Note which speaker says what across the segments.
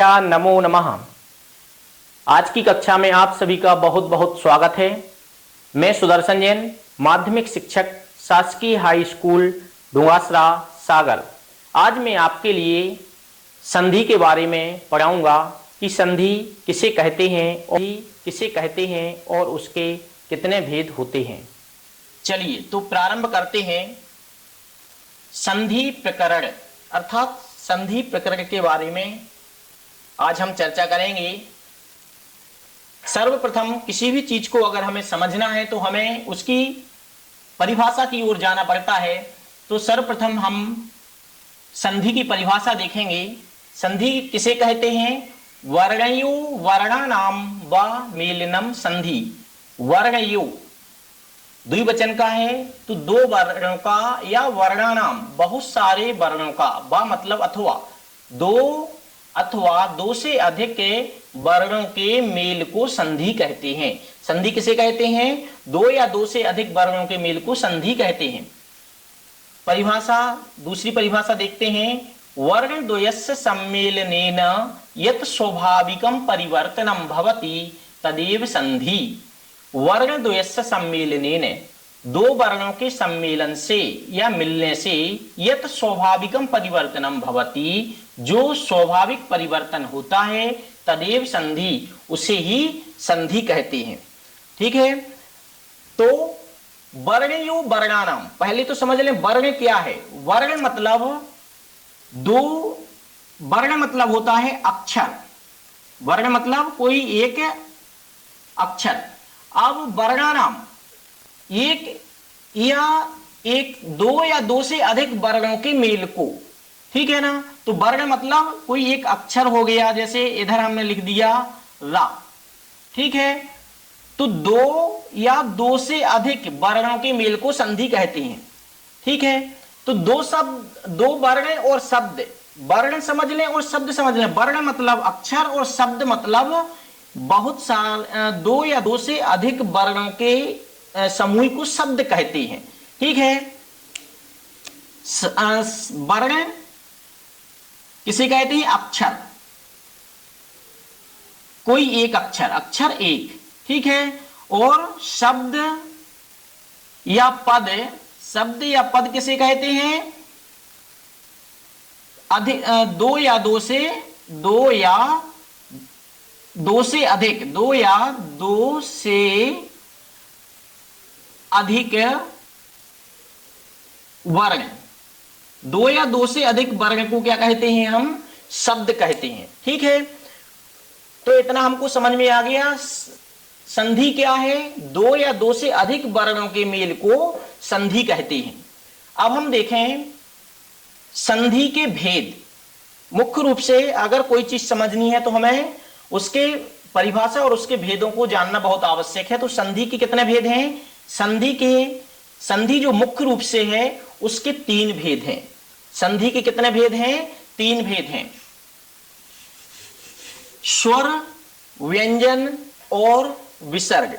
Speaker 1: नमो नमः। आज की कक्षा में आप सभी का बहुत बहुत स्वागत है। मैं सुदर्शन जैन, माध्यमिक शिक्षक, शासकीय हाई स्कूल ढुंगासरा सागर। आज मैं आपके लिए संधि के बारे में पढ़ाऊंगा कि संधि किसे कहते हैं और उसके कितने भेद होते हैं। चलिए तो प्रारंभ करते हैं। संधि प्रकरण अर्थात संधि प्रकरण के बारे में आज हम चर्चा करेंगे। सर्वप्रथम किसी भी चीज को अगर हमें समझना है तो हमें उसकी परिभाषा की ओर जाना पड़ता है। तो सर्वप्रथम हम संधि की परिभाषा देखेंगे। संधि किसे कहते हैं? वर्णयो वर्णानाम व मेलनम संधि। वर्णयो द्विवचन का है तो दो वर्णों का या वर्णानाम बहुत सारे वर्णों का, व मतलब अथवा, दो अथवा दो से अधिक वर्णों के मेल को संधि कहते हैं। संधि किसे कहते हैं? दो या दो से अधिक वर्णों के मेल को संधि कहते हैं। परिभाषा, दूसरी परिभाषा देखते हैं। वर्ण द्वयस्य सम्मेलनेन यत् स्वाभाविकं परिवर्तनं भवति तदेव संधि। वर्ण द्वयस्य सम्मेलनेन, दो वर्णों के सम्मेलन से या मिलने से, यत् स्वाभाविकं परिवर्तनं भवति, जो स्वाभाविक परिवर्तन होता है, तदेव संधि, उसे ही संधि कहते हैं। ठीक है, तो वर्णयो वर्णानाम, पहले तो समझ लें वर्ण क्या है। वर्ण मतलब दो, वर्ण मतलब होता है अक्षर। वर्ण मतलब कोई एक अक्षर। अब वर्णानाम दो या दो से अधिक वर्णों के मेल को, ठीक है ना। तो वर्ण मतलब कोई एक अक्षर हो गया, जैसे इधर हमने लिख दिया रा, ठीक है। तो दो या दो से अधिक वर्णों के मेल को संधि कहते हैं। ठीक है, तो दो शब्द, दो वर्ण और शब्द, वर्ण समझ लें और शब्द समझ लें। वर्ण मतलब अक्षर और शब्द मतलब बहुत सारे, दो या दो से अधिक वर्णों के समूह को शब्द कहते हैं। ठीक है, वर्ण किसे कहते हैं? अक्षर, कोई एक अक्षर, अक्षर एक, ठीक है। और शब्द या पद, शब्द या पद किसे कहते हैं? अधिक, दो या दो से अधिक, दो या दो से अधिक वर्ण, दो या दो से अधिक वर्ण को क्या कहते हैं? हम शब्द कहते हैं। ठीक है, तो इतना हमको समझ में आ गया। संधि क्या है? दो या दो से अधिक वर्णों के मेल को संधि कहते हैं। अब हम देखें संधि के भेद। मुख्य रूप से अगर कोई चीज समझनी है तो हमें उसके परिभाषा और उसके भेदों को जानना बहुत आवश्यक है। तो संधि के कितने भेद हैं? संधि जो मुख्य रूप से है उसके तीन भेद हैं। संधि के कितने भेद हैं? तीन भेद हैं। स्वर, व्यंजन और विसर्ग।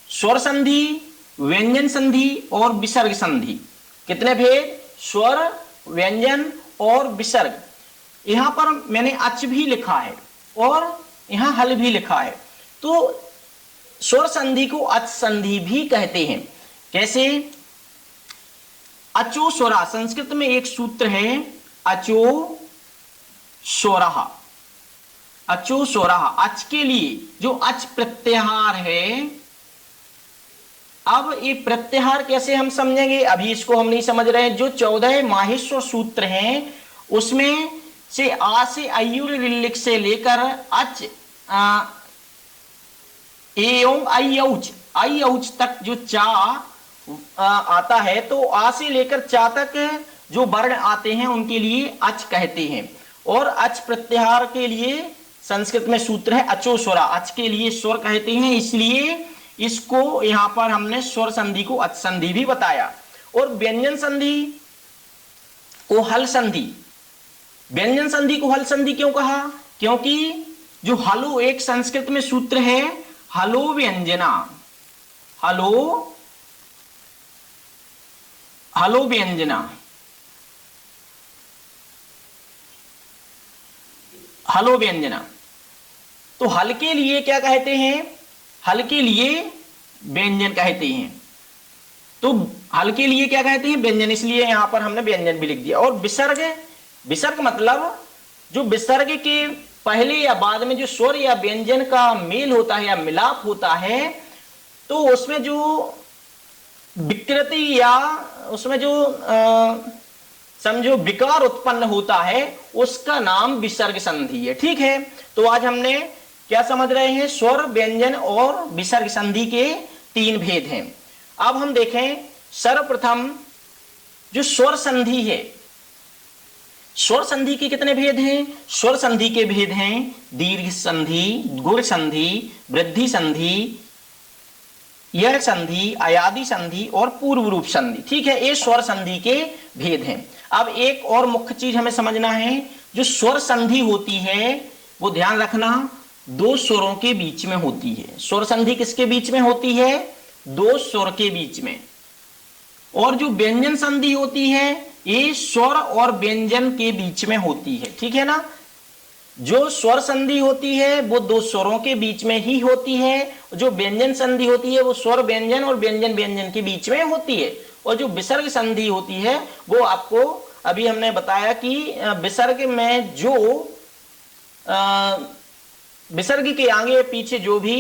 Speaker 1: स्वर संधि, व्यंजन संधि और विसर्ग संधि। कितने भेद? स्वर, व्यंजन और विसर्ग। यहां पर मैंने अच भी लिखा है और यहां हल भी लिखा है। तो स्वर संधि को अच संधि भी कहते हैं। कैसे? अचो स्वरा, संस्कृत में एक सूत्र है अचो स्वरः। अचो स्वरः, अच के लिए जो अच प्रत्याहार है। अब ये प्रत्याहार कैसे हम समझेंगे, अभी इसको हम नहीं समझ रहे हैं। जो 14 माहेश्वर सूत्र हैं उसमें से आ से अयुर रिल्लिक से लेकर अच एवं आई औच तक जो चा आता है, तो आ से लेकर चा तक जो वर्ण आते हैं उनके लिए अच कहते हैं। और अच प्रत्याहार के लिए संस्कृत में सूत्र है अचो स्वरा, अच के लिए स्वर कहते हैं, इसलिए इसको यहां पर हमने स्वर संधि को अच संधि भी बताया। और व्यंजन संधि को हल संधि, व्यंजन संधि को हल संधि क्यों कहा? क्योंकि जो हलो एक संस्कृत में सूत्र है हलो व्यंजना, हलो व्यंजना, हलो व्यंजना। तो हल के लिए क्या कहते हैं? हल के लिए व्यंजन कहते हैं। तो हल के लिए क्या कहते हैं? व्यंजन, इसलिए यहां पर हमने व्यंजन भी लिख दिया। और विसर्ग, विसर्ग मतलब जो विसर्ग के पहले या बाद में जो स्वर या व्यंजन का मेल होता है या मिलाप होता है, तो उसमें जो विकृति या उसमें जो समझो विकार उत्पन्न होता है, उसका नाम विसर्ग संधि है। ठीक है, तो आज हमने क्या समझ रहे हैं? स्वर, व्यंजन और विसर्ग संधि के 3 भेद हैं। अब हम देखें सर्वप्रथम जो स्वर संधि है, स्वर संधि के कितने भेद हैं? स्वर संधि के भेद हैं दीर्घ संधि, गुण संधि, वृद्धि संधि, यह संधि, अयादि संधि और पूर्व रूप संधि। ठीक है, ये स्वर संधि के भेद हैं। अब एक और मुख्य चीज हमें समझना है, जो स्वर संधि होती है वो ध्यान रखना 2 स्वरों के बीच में होती है। स्वर संधि किसके बीच में होती है? 2 स्वर के बीच में। और जो व्यंजन संधि होती है ये स्वर और व्यंजन के बीच में होती है। ठीक है ना, जो स्वर संधि होती है वो 2 स्वरों के बीच में ही होती है, जो व्यंजन संधि होती है वो स्वर व्यंजन और व्यंजन व्यंजन के बीच में होती है। और जो विसर्ग संधि होती है वो आपको अभी हमने बताया कि विसर्ग में जो विसर्ग के आगे पीछे जो भी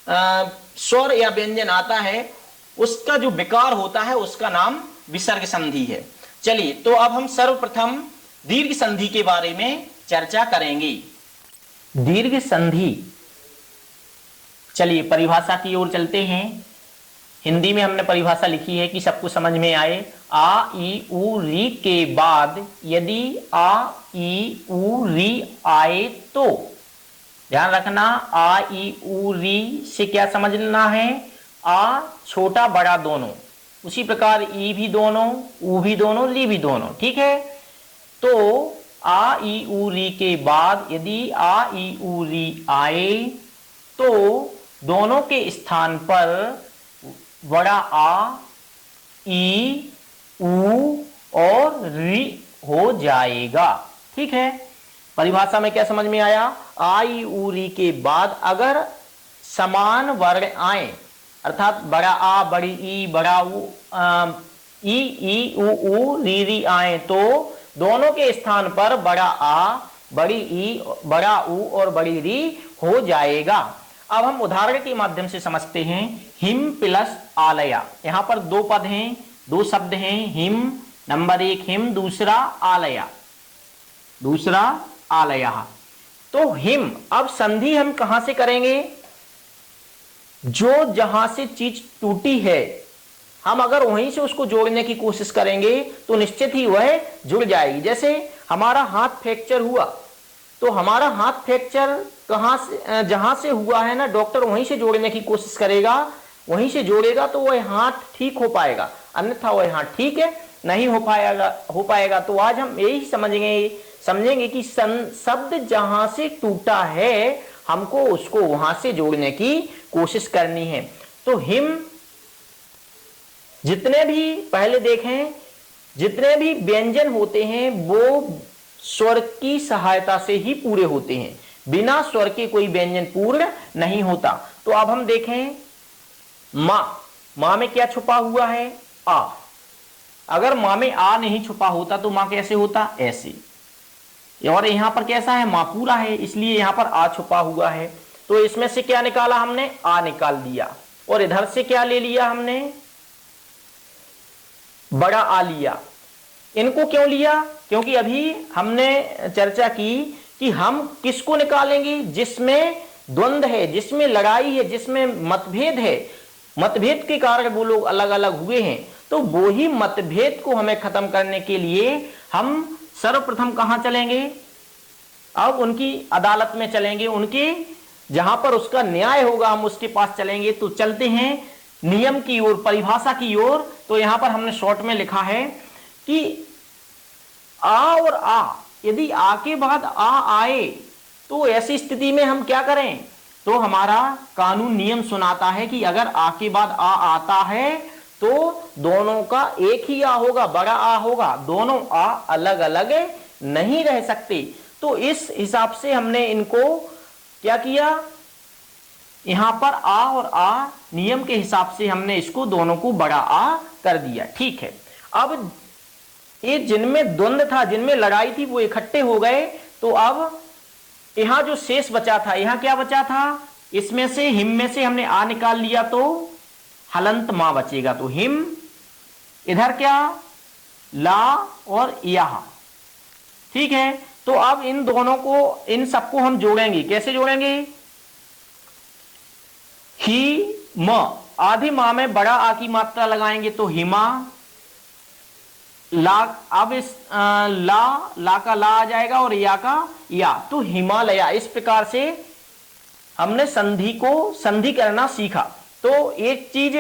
Speaker 1: स्वर या व्यंजन आता है उसका जो विकार होता है उसका नाम विसर्ग संधि है। चलिए, तो अब हम सर्वप्रथम दीर्घ संधि के बारे में चर्चा करेंगे। दीर्घ संधि, चलिए परिभाषा की ओर चलते हैं। हिंदी में हमने परिभाषा लिखी है कि सबको समझ में आए। आ ई उ री के बाद यदि आ ई उ री आए तो, ध्यान रखना, आ ई उ री से क्या समझना है? आ छोटा बड़ा दोनों, उसी प्रकार ई भी दोनों, ऊ भी दोनों, री भी दोनों। ठीक है, तो आ ई उ री के बाद यदि आ ई उ री आए तो दोनों के स्थान पर बड़ा आ, ई, ऊ और री हो जाएगा। ठीक है, परिभाषा में क्या समझ में आया? आ ई उ री के बाद अगर समान वर्ण आए, अर्थात बड़ा आ, बड़ी ई, बड़ा ऊ, ई, ऊ, री आए तो दोनों के स्थान पर बड़ा आ, बड़ी ई, बड़ा ऊ और बड़ी री हो जाएगा। अब हम उदाहरण के माध्यम से समझते हैं। हिम प्लस आलया, यहां पर 2 पद हैं, 2 शब्द हैं। हिम, नंबर 1 हिम, दूसरा आलया, दूसरा आलया। तो हिम, अब संधि हम कहां से करेंगे? जो जहां से चीज टूटी है हम अगर वहीं से उसको जोड़ने की कोशिश करेंगे तो निश्चित ही वह जुड़ जाएगी। जैसे हमारा हाथ फ्रैक्चर हुआ, तो हमारा हाथ फ्रैक्चर कहां से, जहां से हुआ है ना, डॉक्टर वहीं से जोड़ने की कोशिश करेगा, वहीं से जोड़ेगा तो वह हाथ ठीक हो पाएगा, अन्यथा वह हाथ ठीक है नहीं हो पाएगा। तो आज हम यही समझेंगे कि शब्द जहां से टूटा है हमको उसको वहां से जोड़ने की कोशिश करनी है। तो हिम, जितने भी पहले देखें, जितने भी व्यंजन होते हैं वो स्वर की सहायता से ही पूरे होते हैं, बिना स्वर के कोई व्यंजन पूर्ण नहीं होता। तो अब हम देखें मां, मां में क्या छुपा हुआ है? आ। अगर मां में आ नहीं छुपा होता तो मां कैसे होता? ऐसे। और यहां पर कैसा है? मां पूरा है, इसलिए यहां पर आ छुपा हुआ है। तो इसमें से क्या निकाला हमने? आ निकाल दिया। और इधर से क्या ले लिया हमने? बड़ा आ लिया। इनको क्यों लिया? क्योंकि अभी हमने चर्चा की कि हम किसको निकालेंगे? जिसमें द्वंद है, जिसमें लड़ाई है, जिसमें मतभेद है, मतभेद के कारण वो लोग अलग अलग हुए हैं। तो वो ही मतभेद को हमें खत्म करने के लिए हम सर्वप्रथम कहां चलेंगे? अब उनकी अदालत में चलेंगे, उनके जहां पर उसका न्याय होगा हम उसके पास चलेंगे। तो चलते हैं नियम की ओर, परिभाषा की ओर। तो यहां पर हमने शॉर्ट में लिखा है कि आ और आ, यदि आ के बाद आ आए तो ऐसी स्थिति में हम क्या करें? तो हमारा कानून नियम सुनाता है कि अगर आ के बाद आ आता है तो दोनों का एक ही आ होगा, बड़ा आ होगा, दोनों आ अलग अलग नहीं रह सकते। तो इस हिसाब से हमने इनको क्या किया, यहां पर आ और आ नियम के हिसाब से हमने इसको दोनों को बड़ा आ कर दिया। ठीक है, अब ये जिनमें द्वंद्व था, जिनमें लड़ाई थी, वो इकट्ठे हो गए। तो अब यहां जो शेष बचा था, यहां क्या बचा था, इसमें से हिम में से हमने आ निकाल लिया तो हलंत मां बचेगा। तो हिम, इधर क्या ला और यह। ठीक है, तो अब इन दोनों को, इन सबको हम जोड़ेंगे। कैसे जोड़ेंगे, ही म, आधी मां में बड़ा आ की मात्रा लगाएंगे तो हिमा, ला, अब इस ला का ला आ जाएगा और या का या, तो हिमालय। इस प्रकार से हमने संधि को संधि करना सीखा। तो एक चीज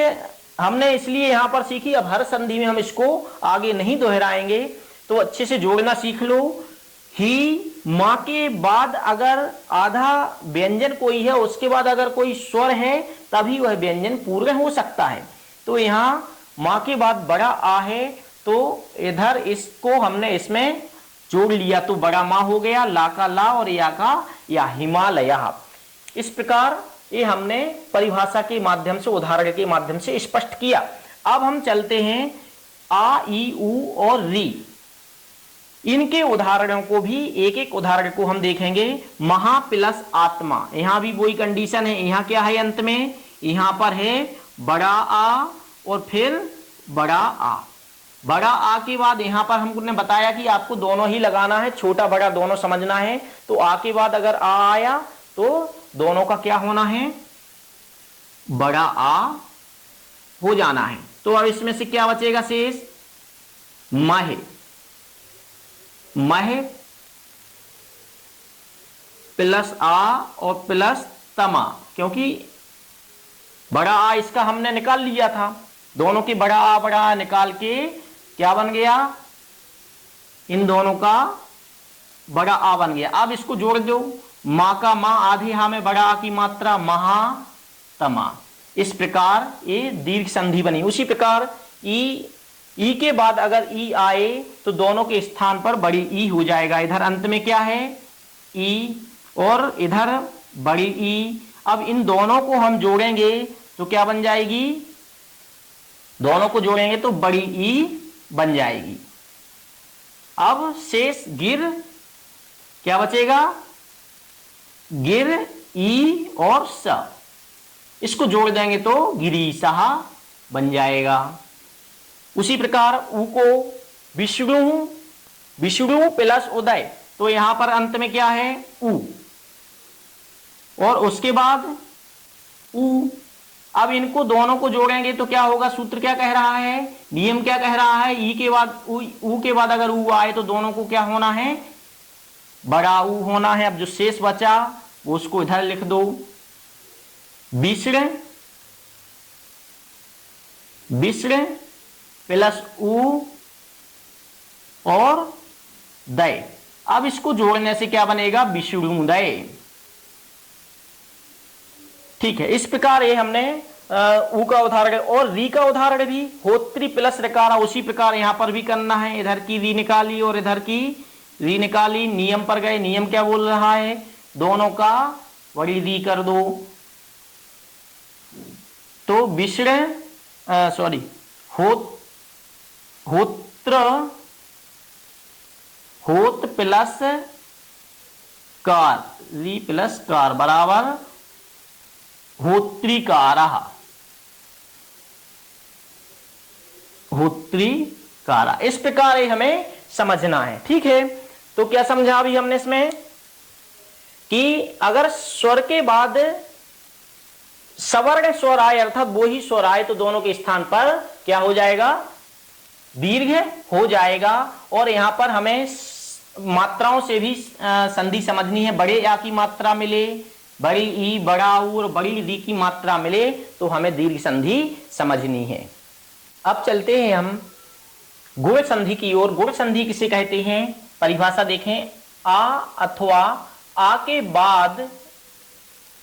Speaker 1: हमने इसलिए यहां पर सीखी, अब हर संधि में हम इसको आगे नहीं दोहराएंगे, तो अच्छे से जोड़ना सीख लो। ही मां के बाद अगर आधा व्यंजन कोई है, उसके बाद अगर कोई स्वर है, तभी वह व्यंजन पूर्ण हो सकता है। तो यहां मां के बाद बड़ा आ है, तो इधर इसको हमने इसमें जोड़ लिया तो बड़ा मां हो गया, ला का ला और या का या, हिमालय। इस प्रकार ये हमने परिभाषा के माध्यम से, उदाहरण के माध्यम से स्पष्ट किया। अब हम चलते हैं आ, ई, उ और री, इनके उदाहरणों को भी, एक एक उदाहरण को हम देखेंगे। महा प्लस आत्मा, यहां भी वही कंडीशन है। यहां क्या है अंत में, यहां पर है बड़ा आ और फिर बड़ा आ। बड़ा आ के बाद यहां पर हमने बताया कि आपको दोनों ही लगाना है, छोटा बड़ा दोनों समझना है। तो आ के बाद अगर आ आया तो दोनों का क्या होना है, बड़ा आ हो जाना है। तो अब इसमें से क्या बचेगा शेष, मह, मह प्लस आ और प्लस तमा, क्योंकि बड़ा आ इसका हमने निकाल लिया था, दोनों की बड़ा आ निकाल के क्या बन गया, इन दोनों का बड़ा आ बन गया। अब इसको जोड़ दो, मां का मां, आधी हा में बड़ा आ की मात्रा, महा तमा। इस प्रकार ये दीर्घ संधि बनी। उसी प्रकार ई के बाद अगर ई आए तो दोनों के स्थान पर बड़ी ई हो जाएगा। इधर अंत में क्या है, ई, और इधर बड़ी ई। अब इन दोनों को हम जोड़ेंगे तो क्या बन जाएगी, दोनों को जोड़ेंगे तो बड़ी ई बन जाएगी। अब शेष गिर, क्या बचेगा, गिर, ई और स, इसको जोड़ देंगे तो गिरीशः बन जाएगा। उसी प्रकार उ को विष्णु, विष्णु प्लस उदय, तो यहां पर अंत में क्या है, उ, और उसके बाद उ। अब इनको दोनों को जोड़ेंगे तो क्या होगा, सूत्र क्या कह रहा है, नियम क्या कह रहा है, ई के बाद उ के बाद अगर उ आए तो दोनों को क्या होना है, बड़ा उ होना है। अब जो शेष बचा वो उसको इधर लिख दो, विष्ण, विष्ण प्लस उ और दय। अब इसको जोड़ने से क्या बनेगा, विष्णुदय। ठीक है, इस प्रकार ये हमने उ का उदाहरण और री का उदाहरण भी, होत्री प्लस रकारा, उसी प्रकार यहां पर भी करना है। इधर की री निकाली और इधर की री निकाली, नियम पर गए। नियम क्या बोल रहा है, दोनों का बड़ी री कर दो। तो विष्ण, सॉरी, होत्र, होत प्लस कार, री प्लस कार बराबर होत्रिकारः, होत्रिकारा। इस प्रकार हमें समझना है। ठीक है, तो क्या समझा अभी हमने इसमें कि अगर स्वर के बाद सवर्ण स्वर आए, अर्थात वो ही स्वर आए, तो दोनों के स्थान पर क्या हो जाएगा, दीर्घ हो जाएगा। और यहां पर हमें मात्राओं से भी संधि समझनी है। बड़े या की मात्रा मिले, बड़ी ई, बड़ा ऊ और बड़ी री की मात्रा मिले तो हमें दीर्घ संधि समझनी है। अब चलते हैं हम गुण संधि की ओर। गुण संधि किसे कहते हैं, परिभाषा देखें। आ अथवा आ के बाद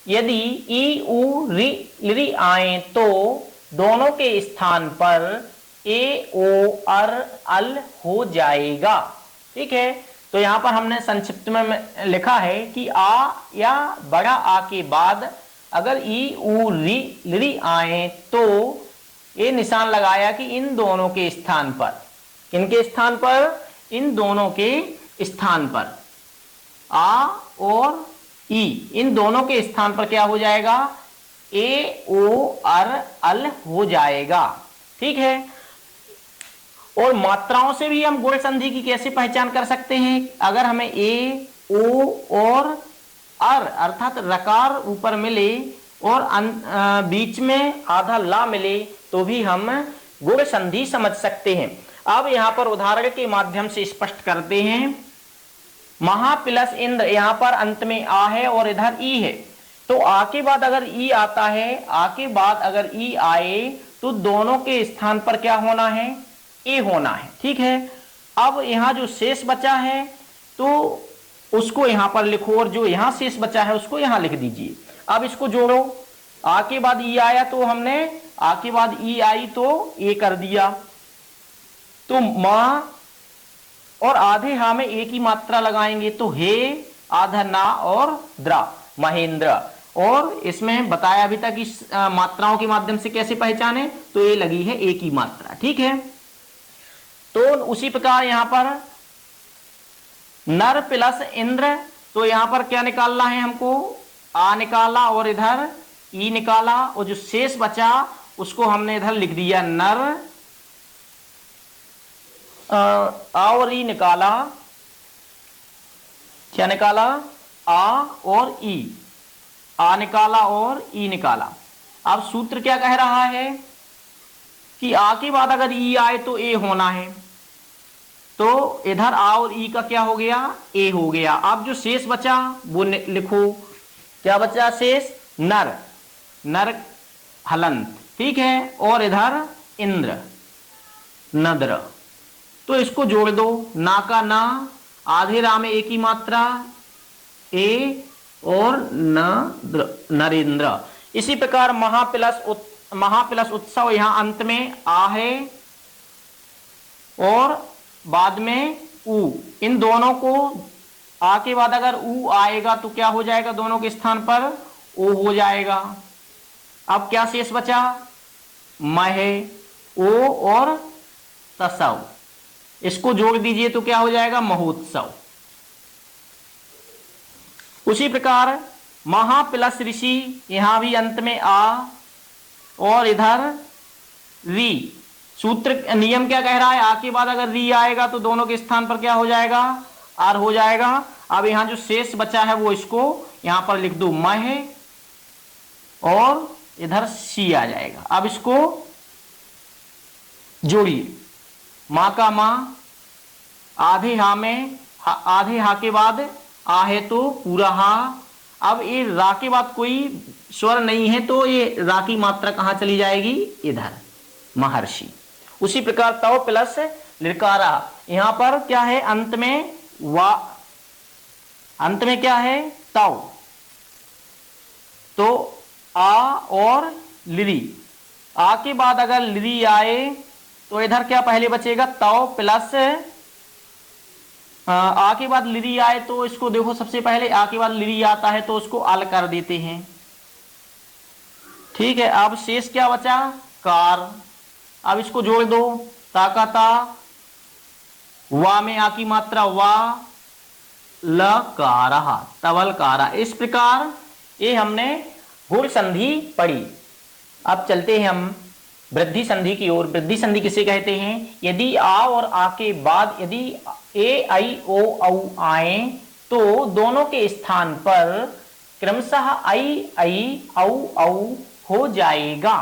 Speaker 1: यदि ई, उ, री आए तो दोनों के स्थान पर ए, ओ, अर, अल हो जाएगा। ठीक है, तो यहां पर हमने संक्षिप्त में लिखा है कि आ या बड़ा आ के बाद अगर ई उ री ली आए तो ये निशान लगाया कि इन दोनों के स्थान पर, किनके स्थान पर, इन दोनों के स्थान पर आ और ई, इन दोनों के स्थान पर क्या हो जाएगा, ए ओ अर अल हो जाएगा। ठीक है। और मात्राओं से भी हम गुण संधि की कैसे पहचान कर सकते हैं, अगर हमें ए ओ और अर अर्थात रकार ऊपर मिले और बीच में आधा ला मिले तो भी हम गुण संधि समझ सकते हैं। अब यहां पर उदाहरण के माध्यम से स्पष्ट करते हैं। महा प्लस इंद्र, यहां पर अंत में आ है और इधर ई है, तो आ के बाद अगर ई आता है, आ के बाद अगर ई आए तो दोनों के स्थान पर क्या होना है, ए होना है। ठीक है। अब यहां जो शेष बचा है तो उसको यहां पर लिखो और जो यहां शेष बचा है उसको यहां लिख दीजिए। अब इसको जोड़ो, आ के बाद ई आया तो हमने आ के बाद ई आई तो ए कर दिया, तो मां और आधे हा में ए की मात्रा लगाएंगे तो हे, आधा ना और द्रा, महेंद्र। और इसमें बताया अभी तक इस मात्राओं के माध्यम से कैसे पहचाने, तो ये लगी है ए की मात्रा। ठीक है। तो उसी प्रकार यहां पर नर प्लस इंद्र, तो यहां पर क्या निकालना है हमको, आ निकाला और इधर ई निकाला और जो शेष बचा उसको हमने इधर लिख दिया नर, आ और ई निकाला, क्या निकाला, आ और ई, आ निकाला और ई निकाला। अब सूत्र क्या कह रहा है कि आ के बाद अगर ई आए तो ए होना है, तो इधर आ और ई का क्या हो गया, ए हो गया। अब जो शेष बचा वो लिखो, क्या बचा शेष, नर, नर हलंत। ठीक है। और इधर इंद्र, नद्र, तो इसको जोड़ दो, ना का ना, आधे रा में ए की मात्रा ए और न नरेंद्र। इसी प्रकार महा प्लस उत्सव, यहां अंत में आ है और बाद में उ, इन दोनों को आ के बाद अगर उ आएगा तो क्या हो जाएगा, दोनों के स्थान पर ओ हो जाएगा। अब क्या शेष बचा, महे, ओ और तसव, इसको जोड़ दीजिए तो क्या हो जाएगा, महोत्सव। उसी प्रकार महा प्लस ऋषि, यहां भी अंत में आ और इधर री, सूत्र नियम क्या कह रहा है, आ के बाद अगर री आएगा तो दोनों के स्थान पर क्या हो जाएगा, आर हो जाएगा। अब यहां जो शेष बचा है वो इसको यहां पर लिख दो, मह और इधर सी आ जाएगा। अब इसको जोड़िए, मां का मां, आधे हा में आधे हा के बाद आ है तो पूरा हा। अब ये रा के बाद कोई स्वर नहीं है तो ये रा की मात्रा कहां चली जाएगी, इधर, महर्षि। उसी प्रकार तव प्लस लिरकारा, यहां पर क्या है, अंत में वा, अंत में क्या है, तव, तो आ और लिरी, आ के बाद अगर लिरी आए तो इधर क्या पहले बचेगा, तव प्लस आ के बाद लिरी आए तो इसको देखो, सबसे पहले आ के बाद लिरी आता है तो उसको अल कर देते हैं। ठीक है। अब शेष क्या बचा, कार। अब इसको जोड़ दो, ताकाता, वा में आ की मात्रा वा, लकारा, तवलकारा। इस प्रकार ये हमने गुण संधि पढ़ी। अब चलते हैं हम वृद्धि संधि की ओर। वृद्धि संधि किसे कहते हैं, यदि आ और आ के बाद यदि ए आई ओ औ आए तो दोनों के स्थान पर क्रमशः आई आई औ औ हो जाएगा।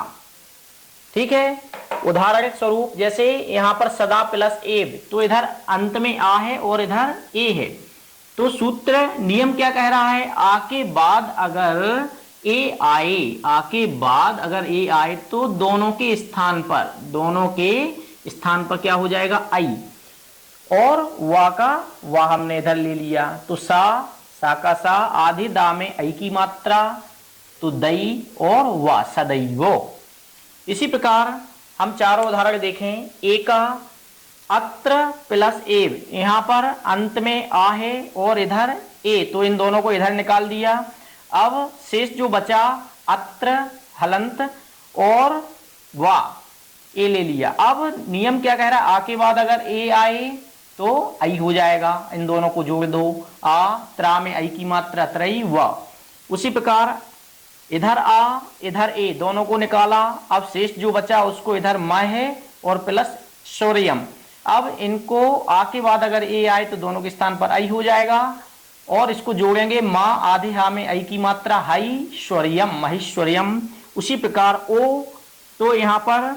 Speaker 1: ठीक है। उदाहरण स्वरूप जैसे यहां पर सदा प्लस एब, तो इधर अंत में आ है और इधर ए है, तो सूत्र नियम क्या कह रहा है, आ के बाद अगर ए आए, आ के बाद अगर ए आए तो दोनों के स्थान पर क्या हो जाएगा, आई। और वा का वा हमने इधर ले लिया, तो सा का सा, आधे दा में आई की मात्रा तो दई और वा, सदैवो। इसी प्रकार हम चारों उदाहरण देखें। ए का अत्र प्लस एव, यहां पर अंत में आ है और इधर ए, तो इन दोनों को इधर निकाल दिया। अब शेष जो बचा अत्र हलंत और वा, ए ले लिया। अब नियम क्या कह रहा है, आ के बाद अगर ए आए तो आई हो जाएगा, इन दोनों को जोड़ दो, आ त्रा में आई की मात्रा त्रयी व। उसी प्रकार इधर आ इधर ए, दोनों को निकाला। अब शेष जो बचा उसको इधर म है और प्लस शौर्यम। अब इनको आ के बाद अगर ए आए तो दोनों के स्थान पर आई हो जाएगा और इसको जोड़ेंगे, माँ आधे हा में आई की मात्रा हाई शौर्यम महेश्वर्यम। उसी प्रकार ओ, तो यहाँ पर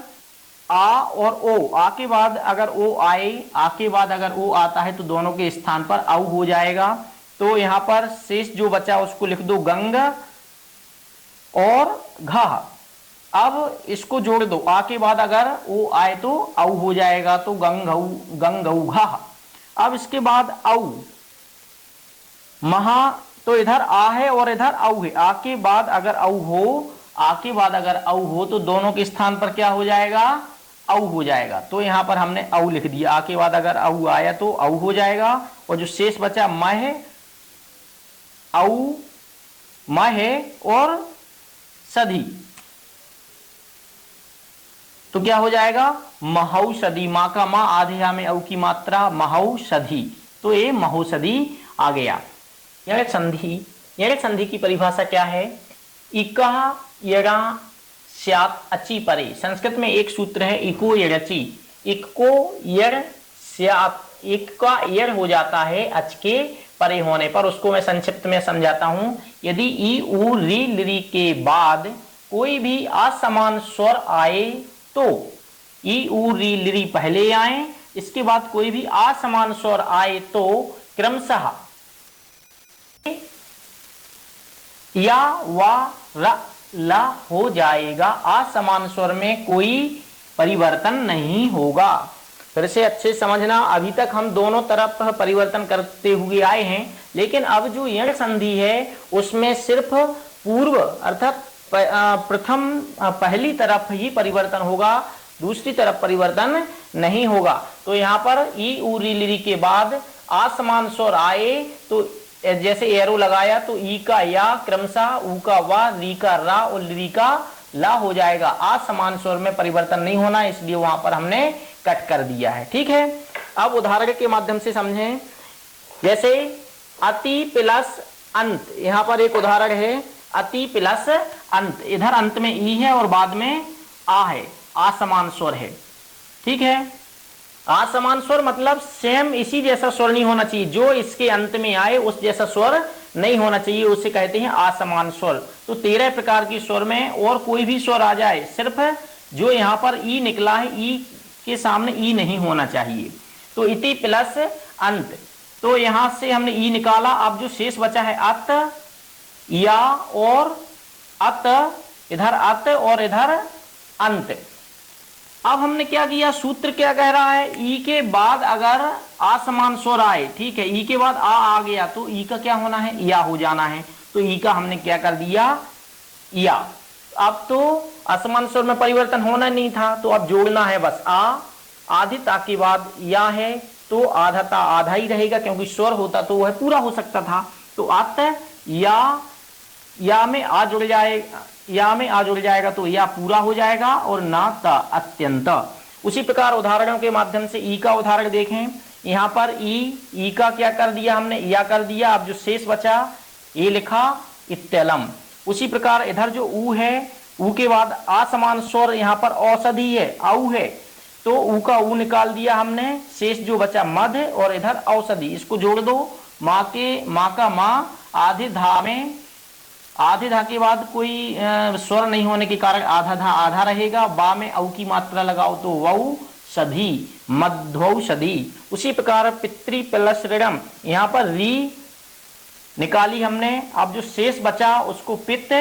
Speaker 1: आ और ओ, आ के बाद अगर ओ आए, आ के बाद अगर ओ आता है तो दोनों के स्थान पर औ हो जाएगा। तो यहाँ पर शेष जो बचा उसको लिख दो गंग और घ। अब इसको जोड़ दो, आ के बाद अगर ओ आए तो औ हो जाएगा, तो गंगौ घ। अब इसके बाद औ महा, तो इधर आ है और इधर औ है, आ के बाद अगर औ हो, आ के बाद अगर औ हो तो दोनों के स्थान पर क्या हो जाएगा, औ हो जाएगा। तो यहां पर हमने औ लिख दिया, आ के बाद अगर औ आया तो औ हो जाएगा। और जो शेष बचा म है, औ म है और सधी, तो क्या हो जाएगा महौषधि, माँ का माँ आधे हा में औ की मात्रा महौषधि, तो ये महौषधि आ गया। यह संधि की परिभाषा क्या है, इका यरा स्यात् अचि परे। संस्कृत में एक सूत्र है इको यरचि, इको यर स्यात्, एक का यर हो जाता है अच के परे होने पर। उसको मैं संक्षिप्त में समझाता हूं, यदि ई उ री लिरी के बाद कोई भी असमान स्वर आए तो ई उ री लिरी पहले आए, इसके बाद कोई भी असमान स्वर आए तो क्रमशः या वा र ला हो जाएगा, असमान स्वर में कोई परिवर्तन नहीं होगा। फिर से अच्छे समझना, अभी तक हम दोनों तरफ परिवर्तन करते हुए आए हैं, लेकिन अब जो यण संधि है उसमें सिर्फ पूर्व अर्थात प्रथम पहली तरफ ही परिवर्तन होगा, दूसरी तरफ परिवर्तन नहीं होगा। तो यहाँ पर ई उ री लिरी के बाद असमान स्वर आए तो जैसे एरो लगाया तो ई का या क्रमशः ऊ का वा, री का रा और लिरी का ला हो जाएगा। असमान स्वर में परिवर्तन नहीं होना, इसलिए वहां पर हमने कट कर दिया है। ठीक है, अब उदाहरण के माध्यम से समझें, जैसे अति प्लस अंत, यहां पर एक उदाहरण है अति प्लस अंत, इधर अंत में ई है और बाद में आ है, असमान स्वर है। ठीक है, असमान स्वर मतलब सेम इसी जैसा स्वर नहीं होना चाहिए, जो इसके अंत में आए उस जैसा स्वर नहीं होना चाहिए, उसे कहते हैं असमान स्वर। तो 13 प्रकार की स्वर में और कोई भी स्वर आ जाए, सिर्फ जो यहाँ पर ई निकला है, ई के सामने ई नहीं होना चाहिए। तो इति प्लस अंत, तो यहां से हमने ई निकाला। अब जो शेष बचा है अत, या और अत, इधर अत और इधर अंत। अब हमने क्या किया, सूत्र क्या कह रहा है, ई के बाद अगर असमान स्वर आए, ठीक है, ई के बाद आ गया तो ई का क्या होना है, या हो जाना है। तो ई का हमने क्या कर दिया, या। अब तो असमान स्वर में परिवर्तन होना नहीं था, तो अब जोड़ना है बस आ, आधी ता के बाद या है तो आधा ता आधा ही रहेगा, क्योंकि स्वर होता तो वह पूरा हो सकता था। तो अत या में आ जुड़ जाएगा, या में आ जुड़ जाएगा तो या पूरा हो जाएगा, और ना ता अत्यंत। उसी प्रकार उदाहरणों के माध्यम से ई का उदाहरण देखें, यहां पर ई का क्या कर दिया हमने, या कर दिया। अब जो शेष बचा ये लिखा इत्यलम। उसी प्रकार इधर जो ऊ है, ऊ के बाद असमान स्वर यहाँ पर औषधि है, औ है, तो ऊ का ऊ निकाल दिया हमने, शेष जो बचा मध्य और इधर औषधि, इसको जोड़ दो। माँ का माँ आधे धा में, आधे धा के बाद कोई स्वर नहीं होने के कारण आधा धा आधा रहेगा, बा में औ की मात्रा लगाओ तो वौ सधी, मध्वौषधि। उसी प्रकार पितृ प्लस ऋणम, यहाँ पर री निकाली हमने। अब जो शेष बचा उसको पित्त,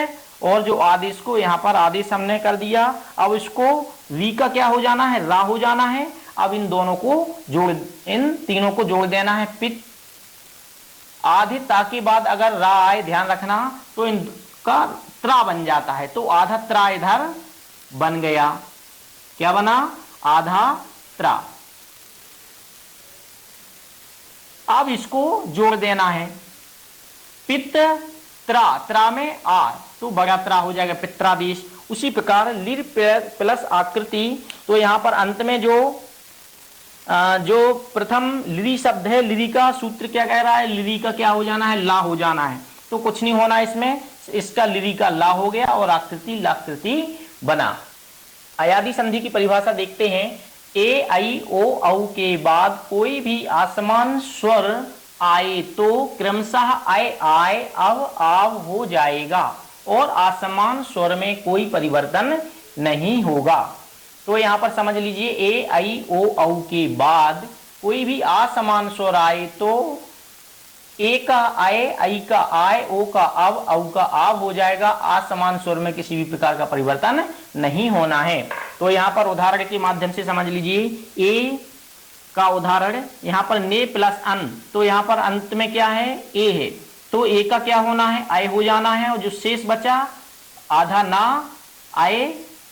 Speaker 1: और जो आदेश को यहाँ पर आदेश हमने कर दिया। अब इसको री का क्या हो जाना है, रा हो जाना है। अब इन दोनों को जोड़, इन तीनों को जोड़ देना है। पित्त आधे ता के बाद अगर रा आए, ध्यान रखना, तो इनका त्रा बन जाता है, तो आधा त्रा इधर बन गया। क्या बना, आधा त्रा। अब इसको जोड़ देना है। पित त्रा, त्रा में आ तो बड़ा त्रा हो जाएगा पित्रादेश। उसी प्रकार लिर प्लस आकृति, तो यहाँ पर अंत में जो प्रथम लिरी शब्द है, लिरी का सूत्र क्या कह रहा है, लिरी का क्या हो जाना है, ला हो जाना है। तो कुछ नहीं होना इसमें, इसका लिरी का ला हो गया और आकृति लाकृति बना। अयादि संधि की परिभाषा देखते हैं। ए आई ओ औ के बाद कोई भी आसमान स्वर आए तो क्रमशः आय आय अब आव हो जाएगा और आसमान स्वर में कोई परिवर्तन नहीं होगा। तो यहां पर समझ लीजिए, ए आई ओ औ के बाद कोई भी आसमान स्वर आए तो ए का आय, आई का आय, ओ का अब, औ का आव हो जाएगा। असमान स्वर में किसी भी प्रकार का परिवर्तन नहीं होना है। तो यहाँ पर उदाहरण के माध्यम से समझ लीजिए। ए का उदाहरण यहाँ पर ने प्लस अन, तो यहाँ पर अंत में क्या है, ए है, तो ए का क्या होना है, आय हो जाना है। और जो शेष बचा आधा ना आय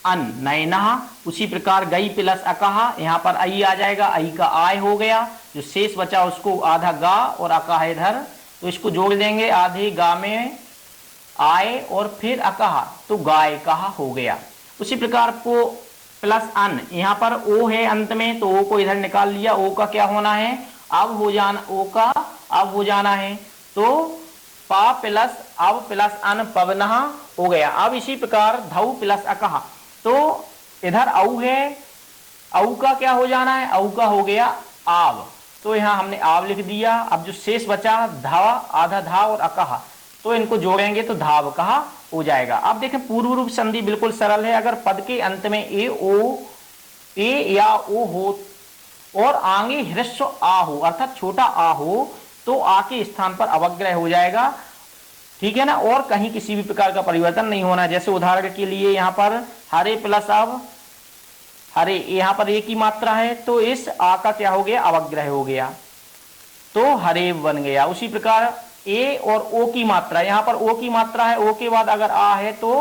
Speaker 1: अन, नैना। उसी प्रकार गई प्लस अकहा, यहाँ पर आई आ जाएगा, आई का आय हो गया। जो शेष बचा उसको आधा गा और अकहा इधर, तो इसको जोड़ देंगे। आधे गा में आय और फिर अकहा, तो गाय कहा हो गया। उसी प्रकार को प्लस अन, यहाँ पर ओ है अंत में, तो ओ को इधर निकाल लिया। ओ का क्या होना है, अब हो जाना, ओ का अब हो जाना है। तो पा प्लस अब प्लस अन पवनहा हो गया। अब इसी प्रकार धौ प्लस अकहा, तो इधर औ है, औ का क्या हो जाना है, औ का हो गया आव, तो यहाँ हमने आव लिख दिया। अब जो शेष बचा धावा, आधा धा और अकहा, तो इनको जोड़ेंगे तो धाव कहा हो जाएगा। अब देखें पूर्व रूप संधि बिल्कुल सरल है। अगर पद के अंत में ए या ओ हो और आगे ह्रस्व आ हो, अर्थात छोटा आ हो, तो आ के स्थान पर अवग्रह हो जाएगा, ठीक है ना। और कहीं किसी भी प्रकार का परिवर्तन नहीं होना। जैसे उदाहरण के लिए यहाँ पर हरे प्लस अब हरे, यहाँ पर एक ही मात्रा है, तो इस आ का क्या हो गया, अवग्रह हो गया, तो हरे बन गया। उसी प्रकार ए और ओ की मात्रा, यहाँ पर ओ की मात्रा है, ओ के बाद अगर आ है तो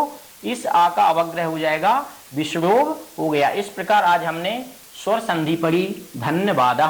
Speaker 1: इस आ का अवग्रह हो जाएगा, विषरोग हो गया। इस प्रकार आज हमने स्वर संधि पढ़ी। धन्यवाद।